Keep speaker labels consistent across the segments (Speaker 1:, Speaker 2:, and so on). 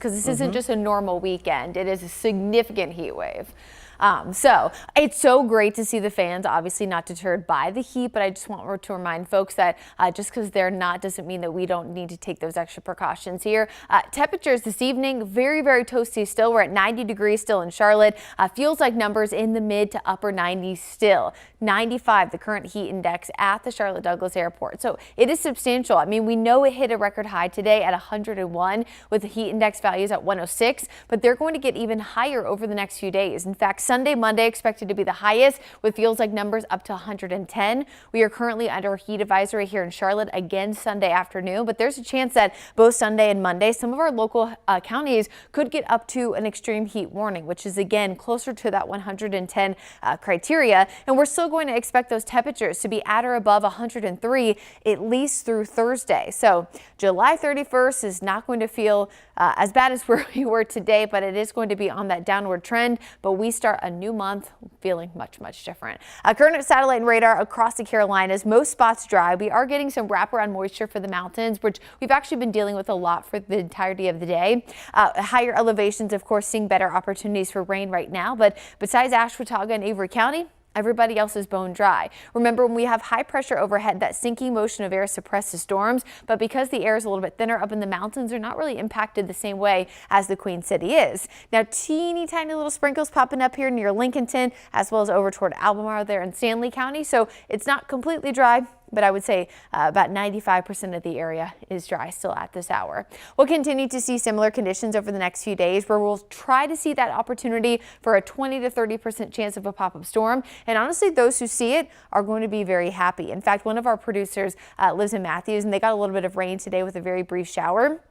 Speaker 1: because this isn't just a normal weekend. It is a significant heat wave. So it's so great to see the fans obviously not deterred by the heat, but I just want to remind folks that just because they're not doesn't mean that we don't need to take those extra precautions here. Temperatures this evening, very, very toasty still. We're at 90 degrees still in Charlotte. Feels like numbers in the mid to upper 90s still. 95, the current heat index at the Charlotte Douglas Airport. So it is substantial. I mean, we know it hit a record high today at 101 with the heat index values at 106, but they're going to get even higher over the next few days. In fact, Sunday, Monday expected to be the highest with feels like numbers up to 110. We are currently under a heat advisory here in Charlotte again Sunday afternoon, but there's a chance that both Sunday and Monday, some of our local counties could get up to an extreme heat warning, which is again closer to that 110 criteria. And we're still going to expect those temperatures to be at or above 103 at least through Thursday. So July 31st is not going to feel as bad as where we were today, but it is going to be on that downward trend. But we start a new month feeling much, much different. Current satellite and radar across the Carolinas, most spots dry. We are getting some wraparound moisture for the mountains, which we've actually been dealing with a lot for the entirety of the day. Higher elevations, of course, seeing better opportunities for rain right now. But besides Ashwaubenon and Avery County, everybody else is bone dry. Remember, when we have high pressure overhead, that sinking motion of air suppresses storms, but because the air is a little bit thinner up in the mountains, they're not really impacted the same way as the Queen City is. Now, teeny tiny little sprinkles popping up here near Lincolnton, as well as over toward Albemarle there in Stanley County. So it's not completely dry, but I would say about 95% of the area is dry still at this hour. We'll continue to see similar conditions over the next few days where we'll try to see that opportunity for a 20 to 30% chance of a pop-up storm. And honestly, those who see it are going to be very happy. In fact, one of our producers lives in Matthews, and they got a little bit of rain today with a very brief shower.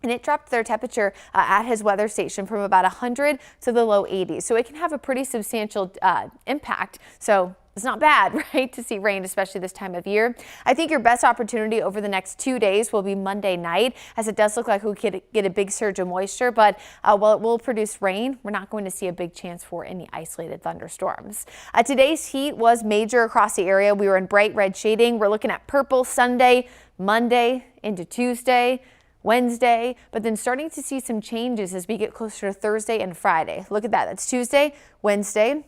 Speaker 1: And it dropped their temperature at his weather station from about 100 to the low 80s. So it can have a pretty substantial impact. So it's not bad, right, to see rain, especially this time of year. I think your best opportunity over the next 2 days will be Monday night, as it does look like we could get a big surge of moisture. But while it will produce rain, we're not going to see a big chance for any isolated thunderstorms. Today's heat was major across the area. We were in bright red shading. We're looking at purple Sunday, Monday into Tuesday, Wednesday, but then starting to see some changes as we get closer to Thursday and Friday. Look at that. That's Tuesday, Wednesday.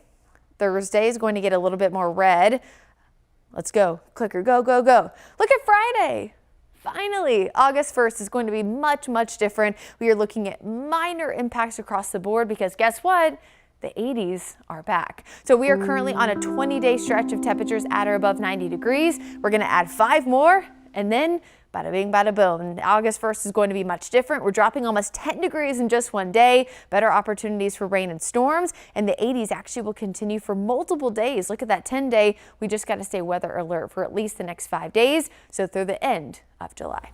Speaker 1: Thursday is going to get a little bit more red. Let's go. Clicker, go, go, go. Look at Friday. Finally, August 1st is going to be much, much different. We are looking at minor impacts across the board because guess what? The 80s are back. So we are currently on a 20-day stretch of temperatures at or above 90 degrees. We're going to add 5 more, and then bada bing, bada boom. And August 1st is going to be much different. We're dropping almost 10 degrees in just one day. Better opportunities for rain and storms. And the 80s actually will continue for multiple days. Look at that 10-day. We just got to stay weather alert for at least the next 5 days. So through the end of July.